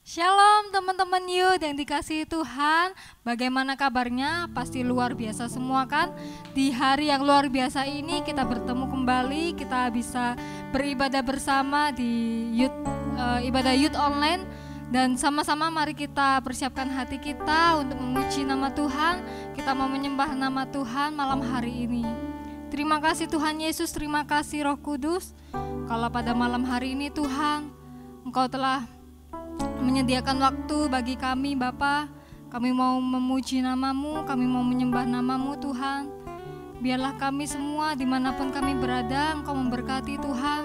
Shalom teman-teman Youth yang dikasihi Tuhan. Bagaimana kabarnya? Pasti luar biasa semua kan? Di hari yang luar biasa ini kita bertemu kembali, kita bisa beribadah bersama di ibadah Youth online. Dan sama-sama mari kita persiapkan hati kita untuk memuji nama Tuhan. Kita mau menyembah nama Tuhan malam hari ini. Terima kasih Tuhan Yesus, terima kasih Roh Kudus. Kalau pada malam hari ini Tuhan, Engkau telah menyediakan waktu bagi kami Bapa. Kami mau memuji nama-Mu, kami mau menyembah nama-Mu Tuhan. Biarlah kami semua dimanapun kami berada, Engkau memberkati Tuhan.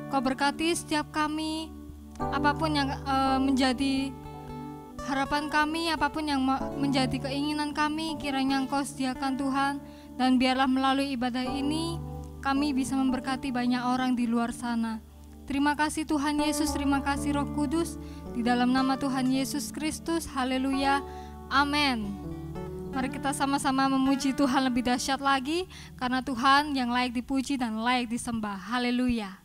Engkau berkati setiap kami, apapun yang menjadi harapan kami, apapun yang menjadi keinginan kami, kiranya Engkau sediakan Tuhan. Dan biarlah melalui ibadah ini kami bisa memberkati banyak orang di luar sana. Terima kasih Tuhan Yesus, terima kasih Roh Kudus. Di dalam nama Tuhan Yesus Kristus, haleluya, amin. Mari kita sama-sama memuji Tuhan lebih dahsyat lagi, karena Tuhan yang layak dipuji dan layak disembah, haleluya.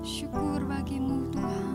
Syukur bagimu Tuhan.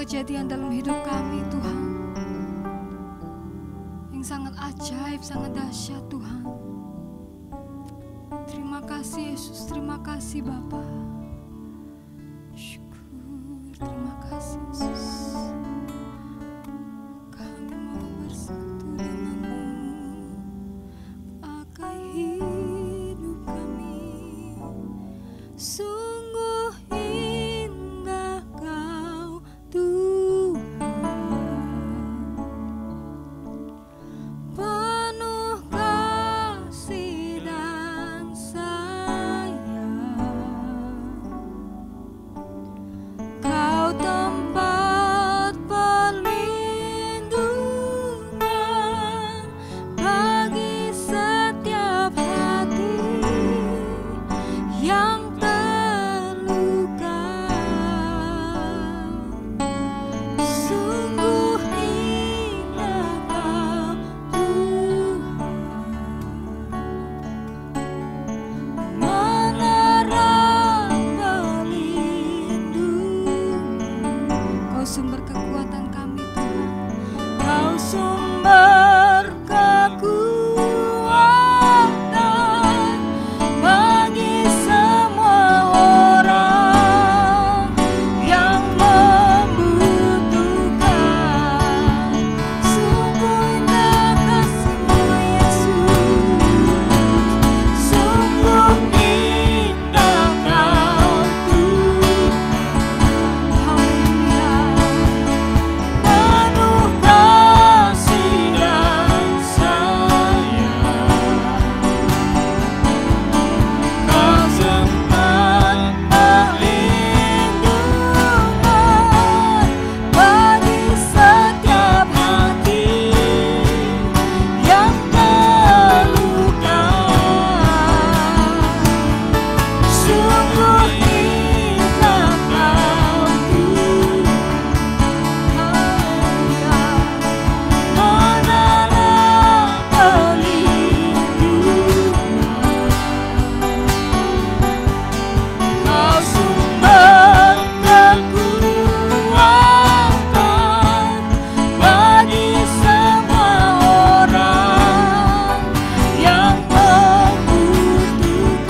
kejadian dalam hidup kami Tuhan, yang sangat ajaib, sangat dahsyat Tuhan. Terima kasih Yesus, terima kasih Bapa. Syukur, terima kasih Yesus. Kami mau bersatu denganmu, pakai hidup kami. Sungguh indah Kau Tuhan, penuh kasih dan sayang. Kau tempat perlindungan bagi setiap hati yang terluka. Sungguh indah Kau Tuhan, menara pelindung. Kau sumber kekuatan kami Tuhan, Kau sumber kekuatan bagi semua orang yang membutuhkan. Sungguh indah kasih-Mu Yesus, sungguh indah Kau Tuhan. Haleluya, penuh kasih dan sayang. Kau sempat perlindungan bagi setiap hati yang terluka. Sungguh indah Kau Tuhan. Haleluya, menara pelindungan. Kau sumber kekuatan bagi semua orang yang membutuhkan.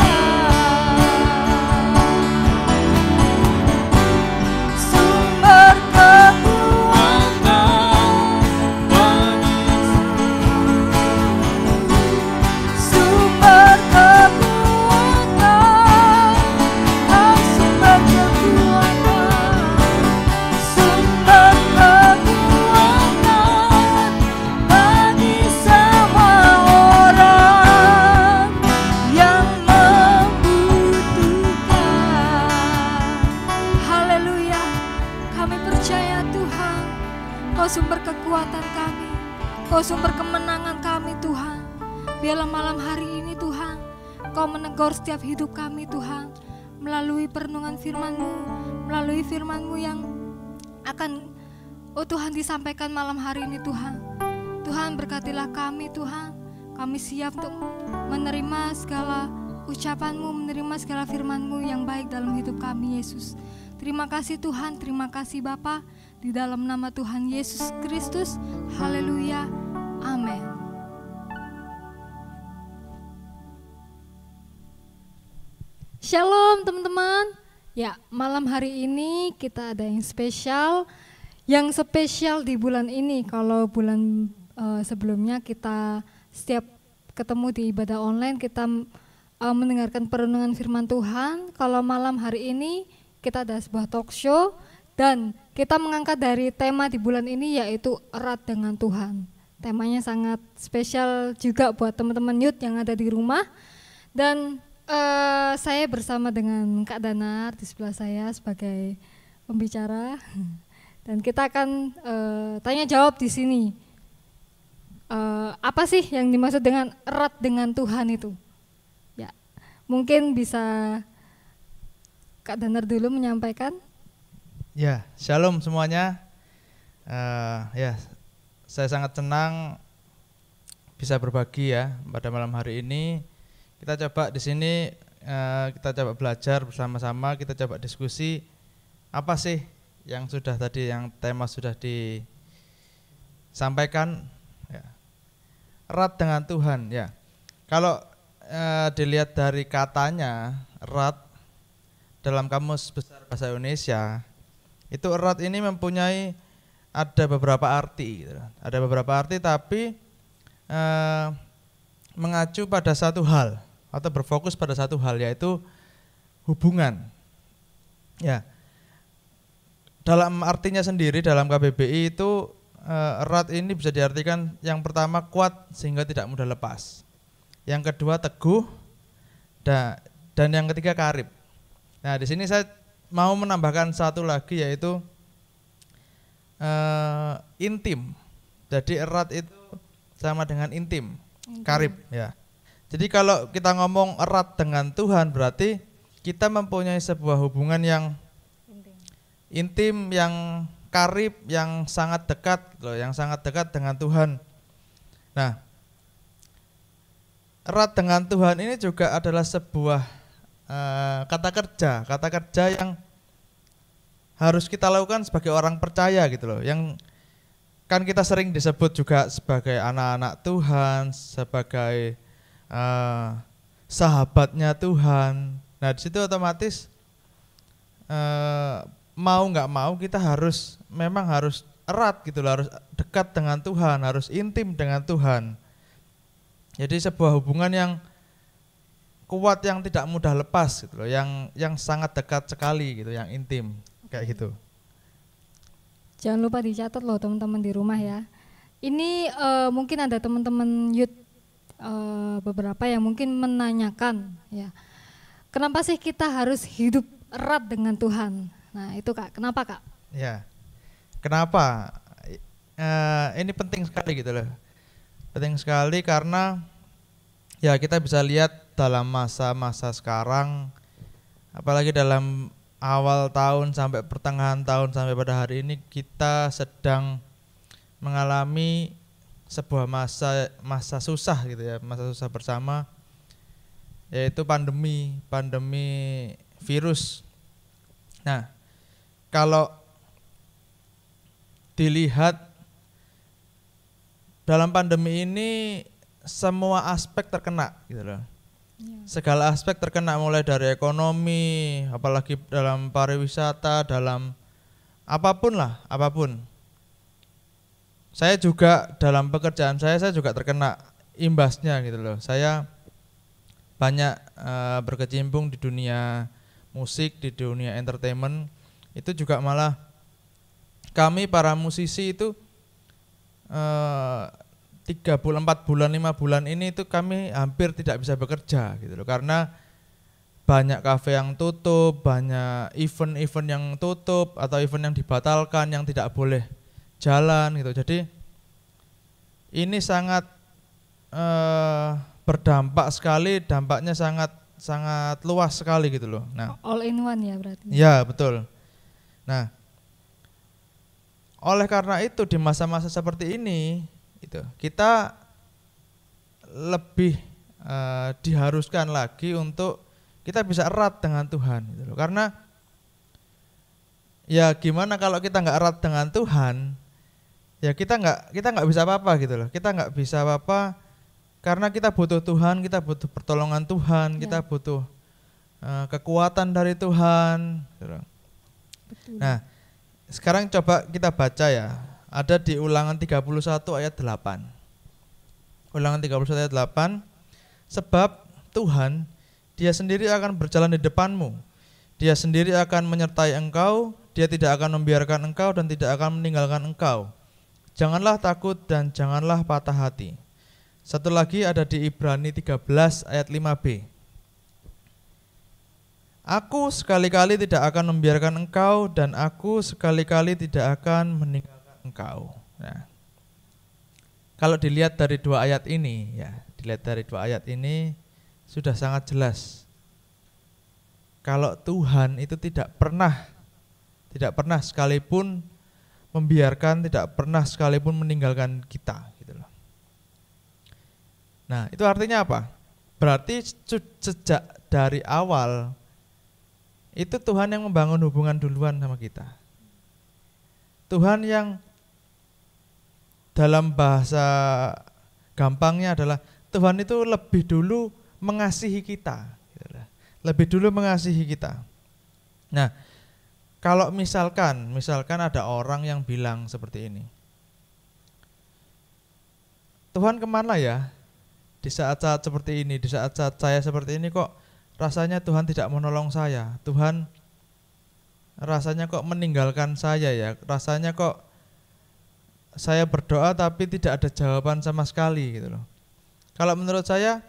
Sumber kekuatan bagi sumber kekuatan. Kau sumber kekuatan, sumber kekuatan bagi semua orang yang membutuhkan. Haleluya, kami percaya Tuhan, Kau sumber kekuatan kami, Kau sumber kemenangan kami Tuhan. Biarlah malam hari ini Tuhan, Kau menegur setiap hidup kami Tuhan, melalui perenungan firman-Mu, melalui firman-Mu yang akan Tuhan disampaikan malam hari ini Tuhan. Tuhan berkatilah kami Tuhan, kami siap untuk menerima segala ucapan-Mu, menerima segala firman-Mu yang baik dalam hidup kami Yesus. Terima kasih Tuhan, terima kasih Bapa, di dalam nama Tuhan Yesus Kristus. Haleluya, amin. Shalom teman-teman. Ya, malam hari ini kita ada yang spesial. Yang spesial di bulan ini, kalau bulan sebelumnya kita setiap ketemu di ibadah online kita mendengarkan perenungan firman Tuhan. Kalau malam hari ini kita ada sebuah talk show dan kita mengangkat dari tema di bulan ini yaitu erat dengan Tuhan. Temanya sangat spesial juga buat teman-teman youth yang ada di rumah. Dan saya bersama dengan Kak Danar di sebelah saya sebagai pembicara. Dan kita akan tanya jawab di sini. Apa sih yang dimaksud dengan erat dengan Tuhan itu? Ya, mungkin bisa Kak Danar dulu menyampaikan. Ya, shalom semuanya. Ya, saya sangat senang bisa berbagi ya pada malam hari ini. Kita coba di sini kita coba belajar bersama-sama, kita coba diskusi apa sih yang sudah tadi, yang tema sudah disampaikan ya. Erat dengan Tuhan ya. Kalau dilihat dari katanya erat dalam Kamus Besar Bahasa Indonesia, itu erat ini mempunyai ada beberapa arti gitu. Ada beberapa arti tapi mengacu pada satu hal atau berfokus pada satu hal, yaitu hubungan. Ya. Dalam artinya sendiri dalam KBBI itu erat ini bisa diartikan yang pertama kuat sehingga tidak mudah lepas. Yang kedua teguh dan yang ketiga karib. Nah, di sini saya mau menambahkan satu lagi, yaitu intim. Jadi erat itu sama dengan intim, karib ya. Jadi kalau kita ngomong erat dengan Tuhan berarti kita mempunyai sebuah hubungan yang intim, yang karib, yang sangat dekat loh, yang sangat dekat dengan Tuhan. Nah, erat dengan Tuhan ini juga adalah sebuah kata kerja yang harus kita lakukan sebagai orang percaya gitu loh. Yang kan kita sering disebut juga sebagai anak-anak Tuhan, sebagai sahabatnya Tuhan. Nah, di situ otomatis mau nggak mau kita memang harus erat gitu loh, harus dekat dengan Tuhan, harus intim dengan Tuhan. Jadi sebuah hubungan yang kuat, yang tidak mudah lepas gitu loh, yang sangat dekat sekali gitu, yang intim kayak gitu. Jangan lupa dicatat loh teman-teman di rumah ya. Ini mungkin ada teman-teman youth beberapa yang mungkin menanyakan ya, kenapa sih kita harus hidup erat dengan Tuhan? Nah itu Kak, kenapa Kak? Ya, kenapa? Ini penting sekali gitu loh. Penting sekali karena ya kita bisa lihat dalam masa-masa sekarang, apalagi dalam awal tahun sampai pertengahan tahun sampai pada hari ini, kita sedang mengalami sebuah masa susah gitu ya, masa susah bersama, yaitu pandemi virus. Nah, kalau dilihat dalam pandemi ini semua aspek terkena gitu loh. Segala aspek terkena, mulai dari ekonomi, apalagi dalam pariwisata, dalam apapun. Saya juga dalam pekerjaan saya juga terkena imbasnya gitu loh. Saya banyak berkecimpung di dunia musik, di dunia entertainment. Itu juga malah kami para musisi itu 3 bulan, 4 bulan, 5 bulan ini itu kami hampir tidak bisa bekerja gitu loh, karena banyak kafe yang tutup, banyak event-event yang tutup atau event yang dibatalkan, yang tidak boleh jalan gitu. Jadi ini sangat berdampak sekali, dampaknya sangat luas sekali gitu loh. Nah, all in one ya berarti. Ya, betul. Nah, oleh karena itu di masa-masa seperti ini itu kita lebih diharuskan lagi untuk kita bisa erat dengan Tuhan gitu loh. Karena ya gimana kalau kita nggak erat dengan Tuhan, ya kita nggak bisa apa-apa gitu loh. Kita nggak bisa apa-apa karena kita butuh Tuhan, kita butuh pertolongan Tuhan, kita butuh kekuatan dari Tuhan gitu loh. Betul. Nah, sekarang coba kita baca ya. Ada di Ulangan 31 ayat 8. Ulangan 31 ayat 8. Sebab Tuhan, Dia sendiri akan berjalan di depanmu. Dia sendiri akan menyertai engkau. Dia tidak akan membiarkan engkau dan tidak akan meninggalkan engkau. Janganlah takut dan janganlah patah hati. Satu lagi ada di Ibrani 13 ayat 5b. Aku sekali-kali tidak akan membiarkan engkau dan aku sekali-kali tidak akan meninggalkan engkau. Nah, kalau dilihat dari dua ayat ini sudah sangat jelas. Kalau Tuhan itu tidak pernah sekalipun membiarkan, tidak pernah sekalipun meninggalkan kita gitu loh. Nah, itu artinya apa? Berarti sejak dari awal itu Tuhan yang membangun hubungan duluan sama kita. Tuhan yang dalam bahasa gampangnya adalah Tuhan itu lebih dulu mengasihi kita, lebih dulu mengasihi kita. Nah, kalau misalkan ada orang yang bilang seperti ini, Tuhan kemana ya di saat-saat seperti ini, di saat-saat saya seperti ini kok rasanya Tuhan tidak menolong saya, Tuhan rasanya kok meninggalkan saya ya, rasanya kok saya berdoa tapi tidak ada jawaban sama sekali gitu loh. Kalau menurut saya,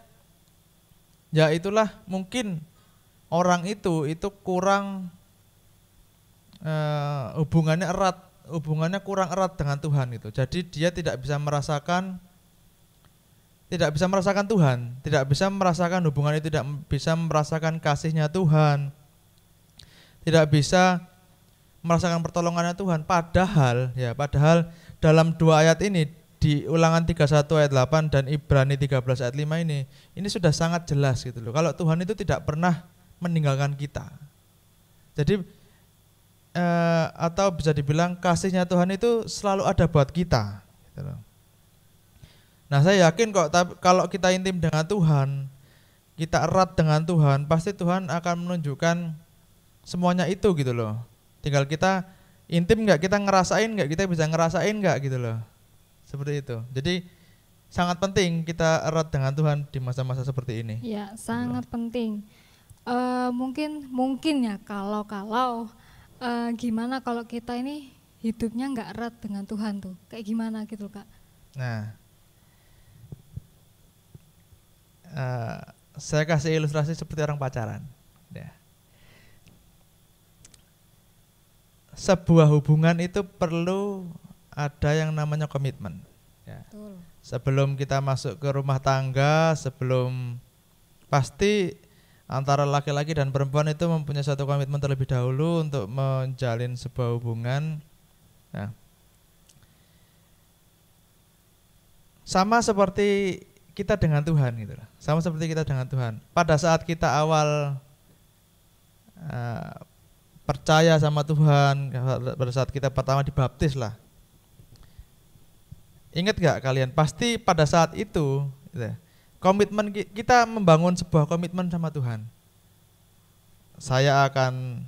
ya itulah mungkin orang itu kurang hubungannya kurang erat dengan Tuhan itu. Jadi dia tidak bisa merasakan Tuhan, tidak bisa merasakan hubungan itu, tidak bisa merasakan kasihnya Tuhan, tidak bisa merasakan pertolongannya Tuhan. Padahal dalam dua ayat ini, di Ulangan 31 ayat 8 dan Ibrani 13 ayat 5 ini sudah sangat jelas gitu loh. Kalau Tuhan itu tidak pernah meninggalkan kita. Jadi atau bisa dibilang kasihnya Tuhan itu selalu ada buat kita gitu loh. Nah, saya yakin kok kalau kita intim dengan Tuhan, kita erat dengan Tuhan, pasti Tuhan akan menunjukkan semuanya itu gitu loh. Tinggal kita intim nggak, kita ngerasain nggak, kita bisa ngerasain nggak gitu loh. Seperti itu. Jadi sangat penting kita erat dengan Tuhan di masa-masa seperti ini. Ya, sangat penting. Mungkin ya kalau gimana kalau kita ini hidupnya nggak erat dengan Tuhan tuh, kayak gimana gitu Kak? Nah, saya kasih ilustrasi seperti orang pacaran. Ya. Sebuah hubungan itu perlu ada yang namanya komitmen. Ya. Sebelum kita masuk ke rumah tangga, pasti antara laki-laki dan perempuan itu mempunyai satu komitmen terlebih dahulu untuk menjalin sebuah hubungan. Nah, sama seperti kita dengan Tuhan gitu loh. Sama seperti kita dengan Tuhan. Pada saat kita awal percaya sama Tuhan, pada saat kita pertama dibaptis lah. Ingat gak kalian? Pasti pada saat itu gitu, komitmen kita membangun sebuah komitmen sama Tuhan. Saya akan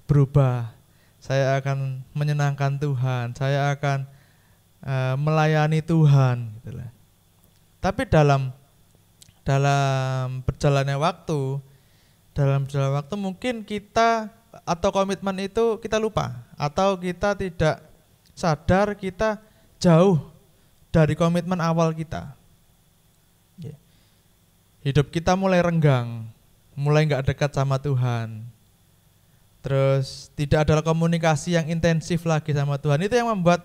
berubah, saya akan menyenangkan Tuhan, saya akan melayani Tuhan gitu lah. Tapi dalam berjalannya waktu, mungkin kita atau komitmen itu kita lupa, atau kita tidak sadar kita jauh dari komitmen awal kita. Hidup kita mulai renggang, mulai nggak dekat sama Tuhan. Terus tidak ada komunikasi yang intensif lagi sama Tuhan. Itu yang membuat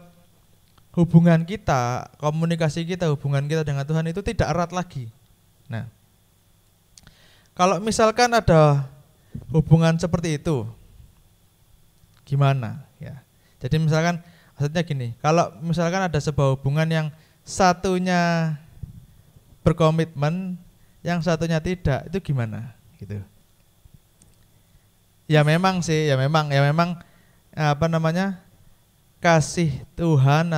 hubungan kita, komunikasi kita, hubungan kita dengan Tuhan itu tidak erat lagi. Nah, kalau misalkan ada hubungan seperti itu, gimana? Ya, jadi misalkan maksudnya gini, kalau misalkan ada sebuah hubungan yang satunya berkomitmen, yang satunya tidak, itu gimana? Gitu. Ya memang kasih Tuhan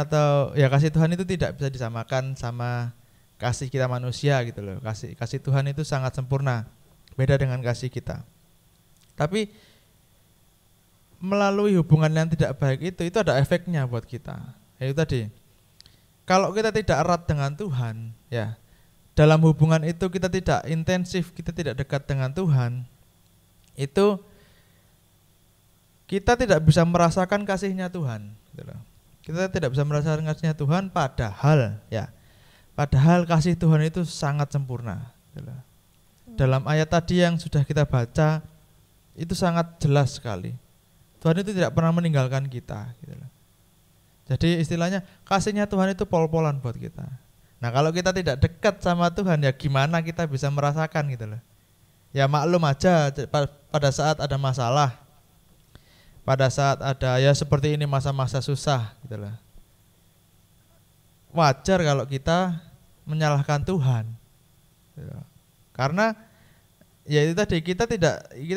kasih Tuhan itu tidak bisa disamakan sama kasih kita manusia gitu loh. Kasih Tuhan itu sangat sempurna, beda dengan kasih kita. Tapi melalui hubungan yang tidak baik itu ada efeknya buat kita. Itu tadi. Kalau kita tidak erat dengan Tuhan, ya, dalam hubungan itu kita tidak intensif, kita tidak dekat dengan Tuhan, itu kita tidak bisa merasakan kasihnya Tuhan. Kita tidak bisa merasakan kasihnya Tuhan, padahal kasih Tuhan itu sangat sempurna. Dalam ayat tadi yang sudah kita baca itu sangat jelas sekali. Tuhan itu tidak pernah meninggalkan kita. Jadi istilahnya kasihnya Tuhan itu pol-polan buat kita. Nah, kalau kita tidak dekat sama Tuhan, ya gimana kita bisa merasakan gitu loh. Ya maklum aja pada saat ada masalah, pada saat ada ya seperti ini masa-masa susah gitu loh. Wajar kalau kita menyalahkan Tuhan. Karena ya itu tadi, kita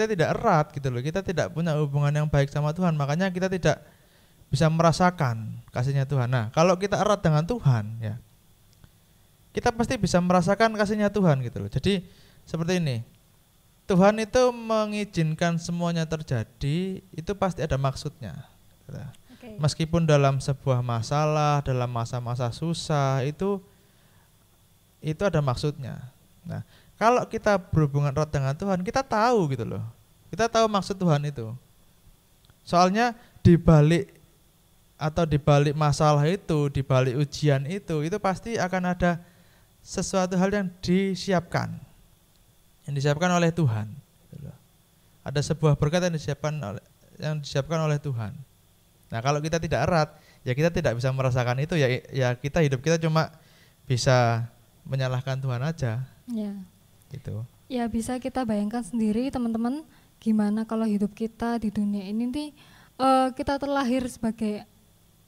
tidak erat gitu loh. Kita tidak punya hubungan yang baik sama Tuhan, makanya kita tidak bisa merasakan kasihnya Tuhan. Nah, kalau kita erat dengan Tuhan, ya, kita pasti bisa merasakan kasihnya Tuhan gitu loh. Jadi seperti ini, Tuhan itu mengizinkan semuanya terjadi, itu pasti ada maksudnya. Gitu. Okay. Meskipun dalam sebuah masalah, dalam masa-masa susah, itu ada maksudnya. Nah, kalau kita berhubungan erat dengan Tuhan, kita tahu gitu loh. Kita tahu maksud Tuhan itu. Soalnya di balik masalah itu, di balik ujian itu pasti akan ada sesuatu hal yang disiapkan. Yang disiapkan oleh Tuhan. Ada sebuah berkat yang disiapkan oleh Tuhan. Nah, kalau kita tidak erat, ya kita tidak bisa merasakan itu, ya hidup kita cuma bisa menyalahkan Tuhan aja. Ya. Gitu. Ya, bisa kita bayangkan sendiri teman-teman, gimana kalau hidup kita di dunia ini nih, kita terlahir sebagai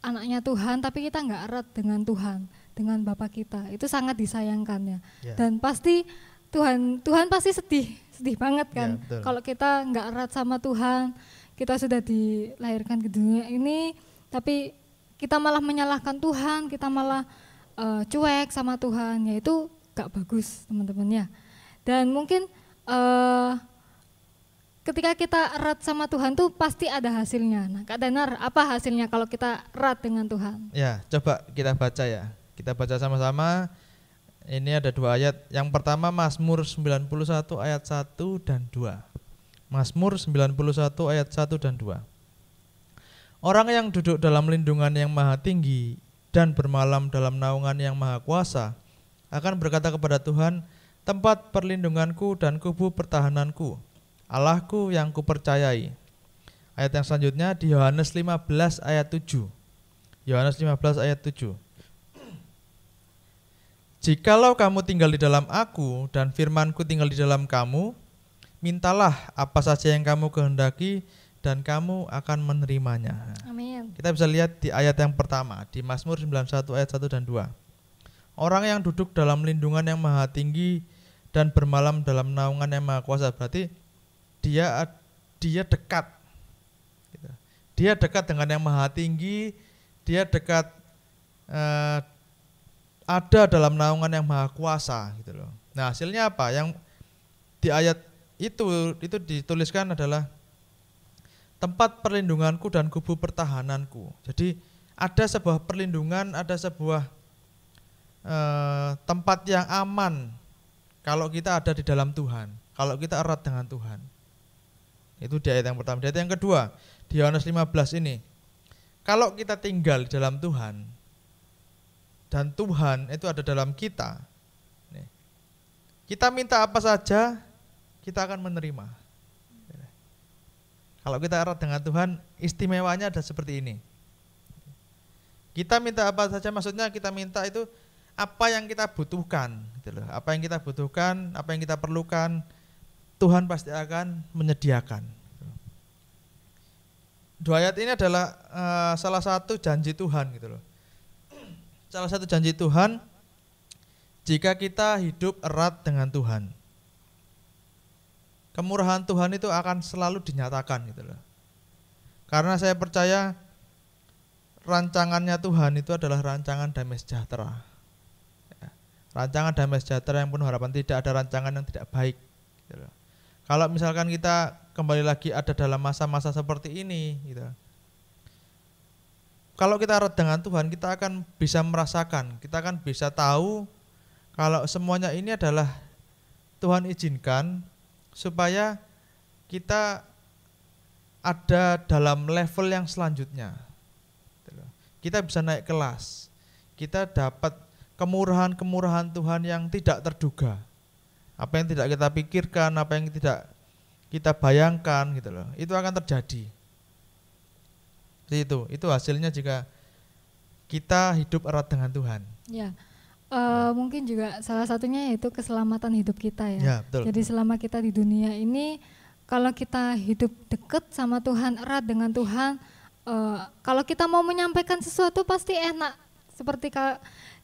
anaknya Tuhan, tapi kita nggak erat dengan Tuhan, dengan Bapa kita. Itu sangat disayangkan ya. Dan pasti Tuhan pasti sedih banget kan, kalau kita nggak erat sama Tuhan. Kita sudah dilahirkan ke dunia ini, tapi kita malah menyalahkan Tuhan, kita malah cuek sama Tuhan, ya itu gak bagus teman-teman ya. Dan mungkin ketika kita erat sama Tuhan tuh pasti ada hasilnya. Nah, Kak Danar, apa hasilnya kalau kita erat dengan Tuhan? Ya, coba kita baca ya. Kita baca sama-sama. Ini ada 2 ayat. Yang pertama Mazmur 91 ayat 1 dan 2. Mazmur 91 ayat 1 dan 2. Orang yang duduk dalam lindungan yang maha tinggi dan bermalam dalam naungan yang maha kuasa akan berkata kepada Tuhan, tempat perlindunganku dan kubu pertahananku, Allahku yang kupercayai. Ayat yang selanjutnya di Yohanes 15 ayat 7. Yohanes 15 ayat 7. Jikalau kamu tinggal di dalam aku dan firmanku tinggal di dalam kamu, mintalah apa saja yang kamu kehendaki dan kamu akan menerimanya. Amin. Kita bisa lihat di ayat yang pertama, di Mazmur 91 ayat 1 dan 2. Orang yang duduk dalam lindungan yang maha tinggi dan bermalam dalam naungan yang maha kuasa, berarti dia dekat. Dia dekat dengan yang maha tinggi, dia dekat ada dalam naungan yang maha kuasa gitu loh. Nah, hasilnya apa? Yang di ayat itu dituliskan adalah tempat perlindunganku dan kubu pertahananku. Jadi ada sebuah perlindungan, ada sebuah tempat yang aman kalau kita ada di dalam Tuhan, kalau kita erat dengan Tuhan. Itu di ayat yang pertama. Di ayat yang kedua, di Yohanes 15 ini, kalau kita tinggal di dalam Tuhan dan Tuhan itu ada dalam kita, kita minta apa saja kita akan menerima. Kalau kita erat dengan Tuhan, istimewanya ada seperti ini. Kita minta apa saja, maksudnya kita minta itu apa yang kita butuhkan, gitu loh. Apa yang kita butuhkan, apa yang kita perlukan, Tuhan pasti akan menyediakan. 2 ayat ini adalah salah satu janji Tuhan, gitu loh. Salah satu janji Tuhan jika kita hidup erat dengan Tuhan. Kemurahan Tuhan itu akan selalu dinyatakan gitu loh. Karena saya percaya rancangannya Tuhan itu adalah rancangan damai sejahtera. Rancangan damai sejahtera yang penuh harapan, tidak ada rancangan yang tidak baik gitu loh. Kalau misalkan kita kembali lagi ada dalam masa-masa seperti ini gitu. Kalau kita erat dengan Tuhan, kita akan bisa merasakan, kita akan bisa tahu kalau semuanya ini adalah Tuhan izinkan supaya kita ada dalam level yang selanjutnya. Kita bisa naik kelas. Kita dapat kemurahan-kemurahan Tuhan yang tidak terduga. Apa yang tidak kita pikirkan, apa yang tidak kita bayangkan gitu loh. Itu akan terjadi. Itu hasilnya jika kita hidup erat dengan Tuhan. Ya. Mungkin juga salah satunya yaitu keselamatan hidup kita ya. Ya, betul. Jadi selama kita di dunia ini, kalau kita hidup dekat sama Tuhan, erat dengan Tuhan, kalau kita mau menyampaikan sesuatu pasti enak. Seperti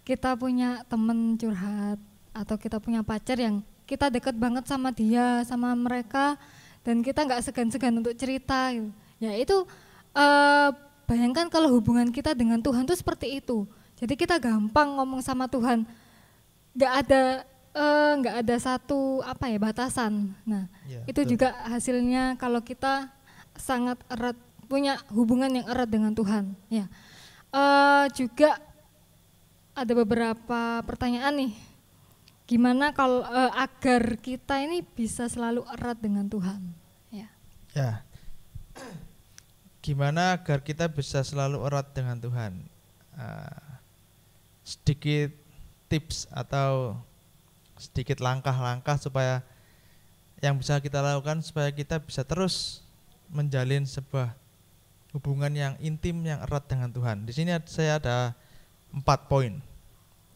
kita punya teman curhat atau kita punya pacar yang kita dekat banget sama dia, sama mereka, dan kita nggak segan-segan untuk cerita. Ya itu bayangkan kalau hubungan kita dengan Tuhan tuh seperti itu. Jadi kita gampang ngomong sama Tuhan, nggak ada satu batasan. Nah, Ya, itu betul. juga hasilnya kalau kita sangat erat, punya hubungan yang erat dengan Tuhan. Ya, juga ada beberapa pertanyaan nih. Gimana kalau agar kita ini bisa selalu erat dengan Tuhan? Ya. Ya. Gimana agar kita bisa selalu erat dengan Tuhan? Sedikit tips atau sedikit langkah-langkah supaya yang bisa kita lakukan supaya kita bisa terus menjalin sebuah hubungan yang intim, yang erat dengan Tuhan. Di sini saya ada 4 poin.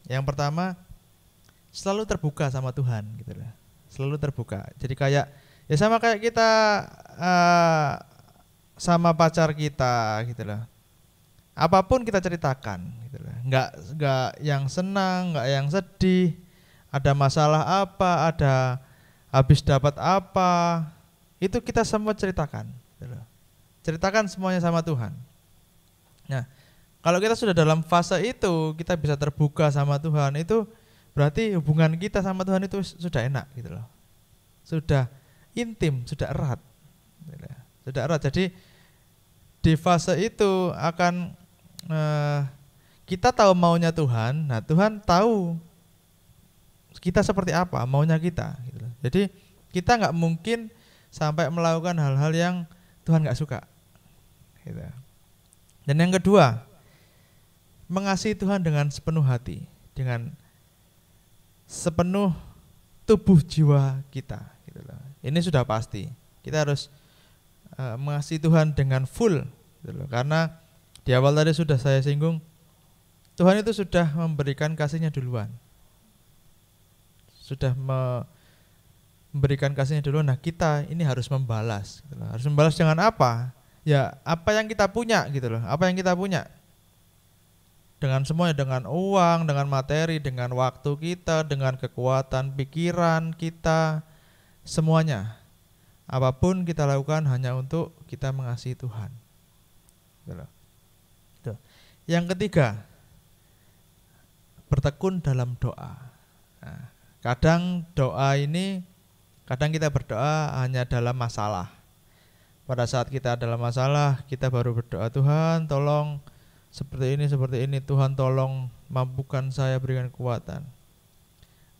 Yang pertama, selalu terbuka sama Tuhan, gitu loh. Selalu terbuka. Jadi kayak ya sama kayak kita sama pacar kita, gitu loh. Apapun kita ceritakan, gitu loh. Nggak yang senang, nggak yang sedih. Ada masalah apa, ada habis dapat apa, itu kita semua ceritakan, gitu loh. Ceritakan semuanya sama Tuhan. Nah, kalau kita sudah dalam fase itu, kita bisa terbuka sama Tuhan, itu berarti hubungan kita sama Tuhan itu sudah enak, gitu loh. Sudah intim, sudah erat. Sudah erat. Jadi di fase itu akan kita tahu maunya Tuhan. Nah, Tuhan tahu kita seperti apa maunya kita, gitu loh. Jadi kita nggak mungkin sampai melakukan hal-hal yang Tuhan nggak suka, gitu. Dan yang kedua, mengasihi Tuhan dengan sepenuh hati, dengan sepenuh tubuh jiwa kita, gitu loh. Ini sudah pasti. Kita harus mengasihi Tuhan dengan full, gitu loh. Karena di awal tadi sudah saya singgung, Tuhan itu sudah memberikan kasihnya duluan. Sudah memberikan kasihnya duluan. Nah, kita ini harus membalas, gitu loh. Harus membalas dengan apa? Ya, apa yang kita punya, gitu loh. Apa yang kita punya? Dengan semuanya, dengan uang, dengan materi, dengan waktu kita, dengan kekuatan pikiran kita, semuanya. Apapun kita lakukan hanya untuk kita mengasihi Tuhan. Gitu. Yang ketiga, bertekun dalam doa. Nah, kadang doa ini, kadang kita berdoa hanya dalam masalah. Pada saat kita dalam masalah, kita baru berdoa, Tuhan tolong seperti ini, Tuhan tolong mampukan saya, berikan kekuatan.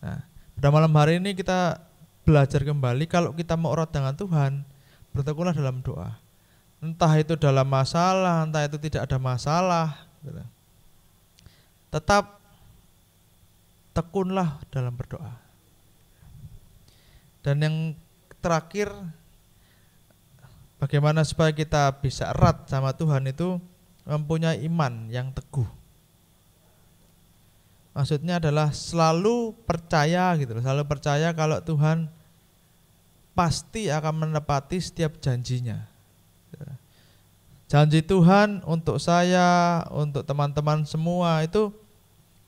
Nah, pada malam hari ini kita belajar kembali, kalau kita mau erat dengan Tuhan, bertekunlah dalam doa. Entah itu dalam masalah, entah itu tidak ada masalah, gitu. Tetap tekunlah dalam berdoa. Dan yang terakhir, bagaimana supaya kita bisa erat sama Tuhan itu mempunyai iman yang teguh. Maksudnya adalah selalu percaya, gitu loh. Selalu percaya kalau Tuhan pasti akan menepati setiap janjinya. Janji Tuhan untuk saya, untuk teman-teman semua itu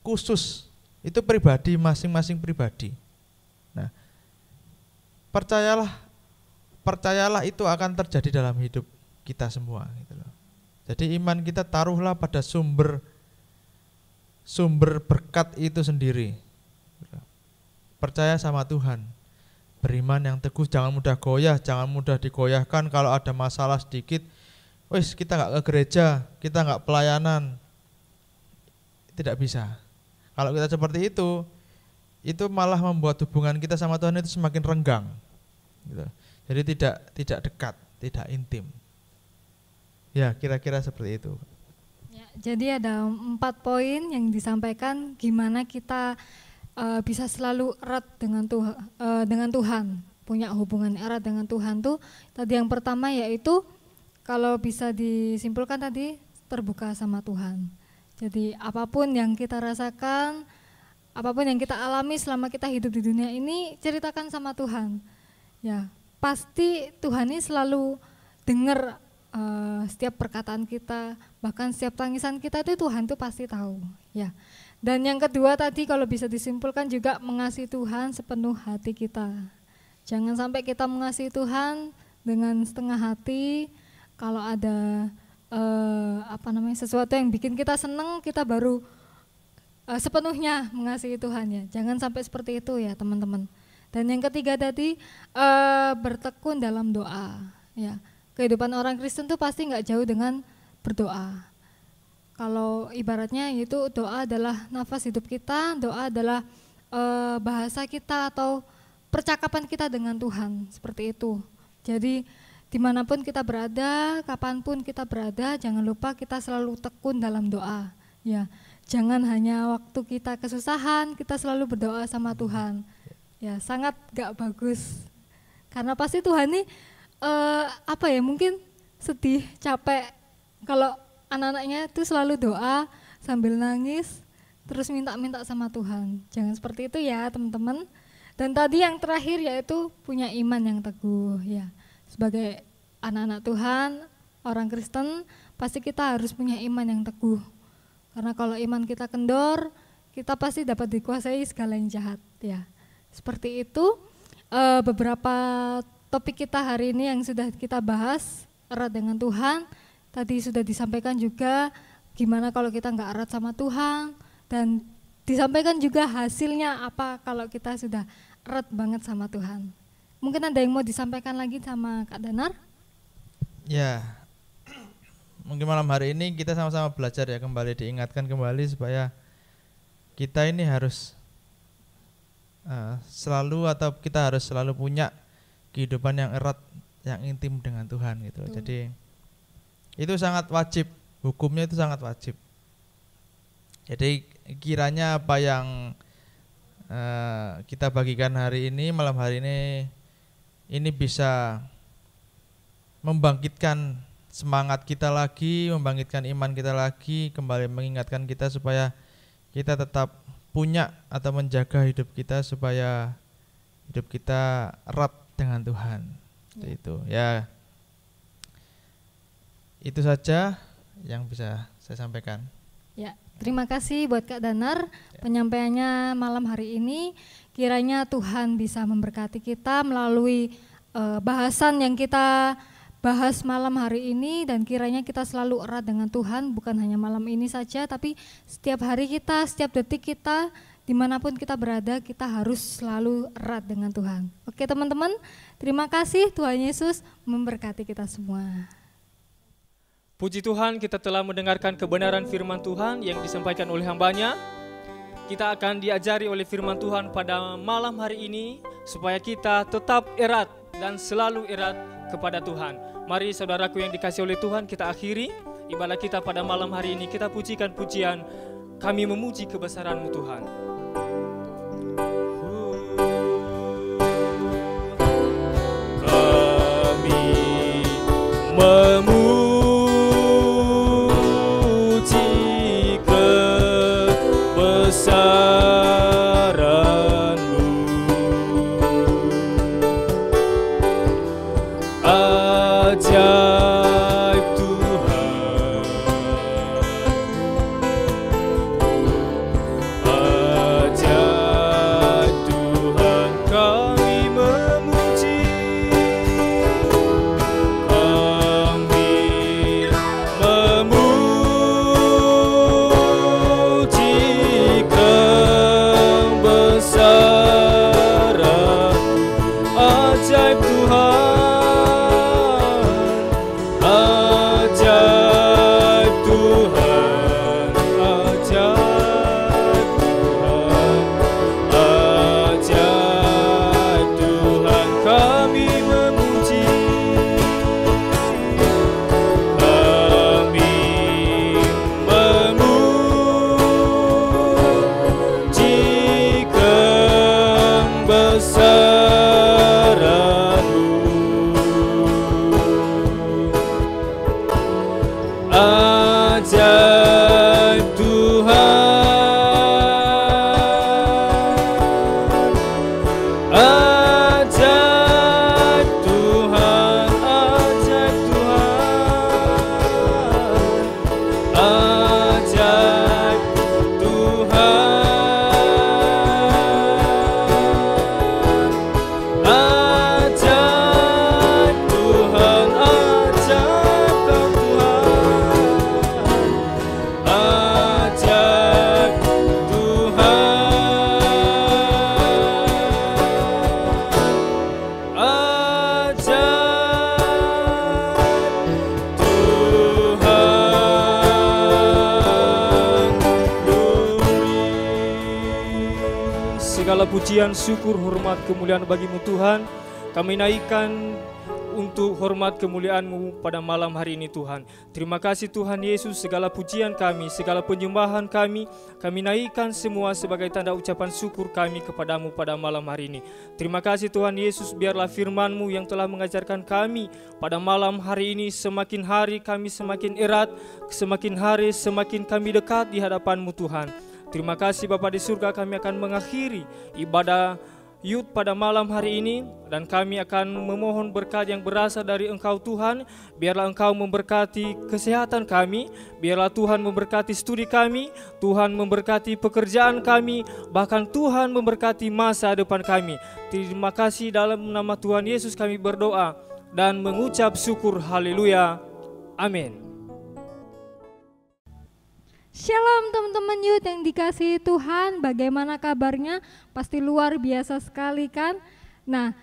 khusus. Itu pribadi, masing-masing pribadi. Nah, percayalah itu akan terjadi dalam hidup kita semua, gitu loh. Jadi iman kita taruhlah pada sumber berkat itu sendiri. Percaya sama Tuhan, beriman yang teguh, jangan mudah goyah, jangan mudah digoyahkan. Kalau ada masalah sedikit, wis kita nggak ke gereja, kita nggak pelayanan, tidak bisa. Kalau kita seperti itu malah membuat hubungan kita sama Tuhan itu semakin renggang, gitu. Jadi tidak dekat, tidak intim. Ya, kira-kira seperti itu. Ya, jadi ada 4 poin yang disampaikan gimana kita bisa selalu erat dengan Tuhan, punya hubungan erat dengan Tuhan tuh. Tadi yang pertama yaitu kalau bisa disimpulkan tadi terbuka sama Tuhan. Jadi apapun yang kita rasakan, apapun yang kita alami selama kita hidup di dunia ini, ceritakan sama Tuhan. Ya, pasti Tuhan ini selalu dengar setiap perkataan kita, bahkan setiap tangisan kita itu Tuhan tuh pasti tahu, ya. Dan yang kedua tadi kalau bisa disimpulkan juga mengasihi Tuhan sepenuh hati kita. Jangan sampai kita mengasihi Tuhan dengan setengah hati. Kalau ada sesuatu yang bikin kita seneng, kita baru sepenuhnya mengasihi Tuhan ya. Jangan sampai seperti itu ya teman-teman. Dan yang ketiga tadi bertekun dalam doa ya. Kehidupan orang Kristen tuh pasti nggak jauh dengan berdoa. Kalau ibaratnya itu doa adalah nafas hidup kita, doa adalah bahasa kita atau percakapan kita dengan Tuhan, seperti itu. Jadi dimanapun kita berada, kapanpun kita berada, jangan lupa kita selalu tekun dalam doa. Ya, jangan hanya waktu kita kesusahan, kita selalu berdoa sama Tuhan. Ya, sangat gak bagus. Karena pasti Tuhan ini mungkin sedih, capek kalau anak-anaknya itu selalu doa sambil nangis, terus minta-minta sama Tuhan. Jangan seperti itu ya teman-teman. Dan tadi yang terakhir yaitu punya iman yang teguh ya. Sebagai anak-anak Tuhan, orang Kristen, pasti kita harus punya iman yang teguh. Karena kalau iman kita kendor, kita pasti dapat dikuasai segala yang jahat ya. Seperti itu beberapa topik kita hari ini yang sudah kita bahas erat dengan Tuhan. Tadi sudah disampaikan juga gimana kalau kita nggak erat sama Tuhan, dan disampaikan juga hasilnya apa kalau kita sudah erat banget sama Tuhan. Mungkin ada yang mau disampaikan lagi sama Kak Danar? Ya, mungkin malam hari ini kita sama-sama belajar ya, kembali diingatkan kembali supaya kita ini harus kita harus selalu punya kehidupan yang erat, yang intim dengan Tuhan gitu. Jadi itu sangat wajib, hukumnya itu sangat wajib. Jadi kiranya apa yang kita bagikan hari ini, malam hari ini bisa membangkitkan semangat kita lagi, membangkitkan iman kita lagi, kembali mengingatkan kita supaya kita tetap punya atau menjaga hidup kita supaya hidup kita erat dengan Tuhan. Itu ya. Itu saja yang bisa saya sampaikan. Ya, terima kasih buat Kak Danar penyampaiannya malam hari ini. Kiranya Tuhan bisa memberkati kita melalui bahasan yang kita bahas malam hari ini, dan kiranya kita selalu erat dengan Tuhan, bukan hanya malam ini saja, tapi setiap hari kita, setiap detik kita, dimanapun kita berada, kita harus selalu erat dengan Tuhan. Oke teman-teman, terima kasih. Tuhan Yesus memberkati kita semua. Puji Tuhan, kita telah mendengarkan kebenaran firman Tuhan yang disampaikan oleh hamba-Nya. Kita akan diajari oleh firman Tuhan pada malam hari ini supaya kita tetap erat dan selalu erat kepada Tuhan. Mari saudaraku yang dikasihi oleh Tuhan, kita akhiri ibadah kita pada malam hari ini. Kita pujikan pujian, kami memuji kebesaran-Mu Tuhan. Kami memuji kebesaran-Mu, ajaib Tuhan, ajaib Tuhan, kami memuji, kebesaran, ajaib Tuhan, ajaib Tuhan, ajaib Tuhan, ajaib Tuhan, kami memuji, kami memuji kebesaran-Mu, ajaib Tuhan, ajaib Tuhan, ajaib Tuhan, ajaib Tuhan, ajaib Tuhan, ajaib Tuhan. segala pujian, syukur, hormat, kemuliaan bagimu Tuhan. Kami naikkan untuk hormat kemuliaan-Mu pada malam hari ini Tuhan. Terima kasih Tuhan Yesus, segala pujian kami, segala penyembahan kami naikkan semua sebagai tanda ucapan syukur kami kepadamu pada malam hari ini. Terima kasih Tuhan Yesus, biarlah firman-Mu yang telah mengajarkan kami pada malam hari ini, semakin hari kami semakin erat, semakin hari semakin kami dekat di hadapan-Mu Tuhan. Terima kasih Bapa di surga, kami akan mengakhiri ibadah Youth pada malam hari ini, dan kami akan memohon berkat yang berasal dari Engkau Tuhan. Biarlah Engkau memberkati kesehatan kami, biarlah Tuhan memberkati studi kami, Tuhan memberkati pekerjaan kami, bahkan Tuhan memberkati masa depan kami. Terima kasih, dalam nama Tuhan Yesus kami berdoa dan mengucap syukur. Haleluya. Amin. Shalom teman-teman youth yang dikasihi Tuhan, bagaimana kabarnya? Pasti luar biasa sekali kan? Nah,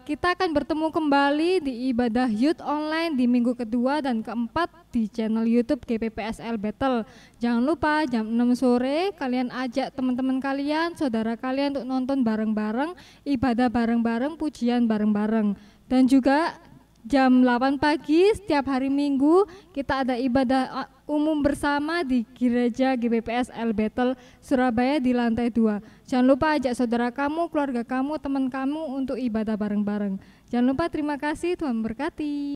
kita akan bertemu kembali di ibadah youth online di minggu kedua dan keempat di channel YouTube GPPSL Battle. Jangan lupa jam 6 sore kalian ajak teman-teman kalian, saudara kalian untuk nonton bareng-bareng, ibadah bareng-bareng, pujian bareng-bareng. Dan juga jam 8 pagi setiap hari Minggu kita ada ibadah umum bersama di Gereja GBPSL Battle Surabaya di lantai 2. Jangan lupa ajak saudara kamu, keluarga kamu, teman kamu untuk ibadah bareng-bareng. Jangan lupa, terima kasih, Tuhan memberkati.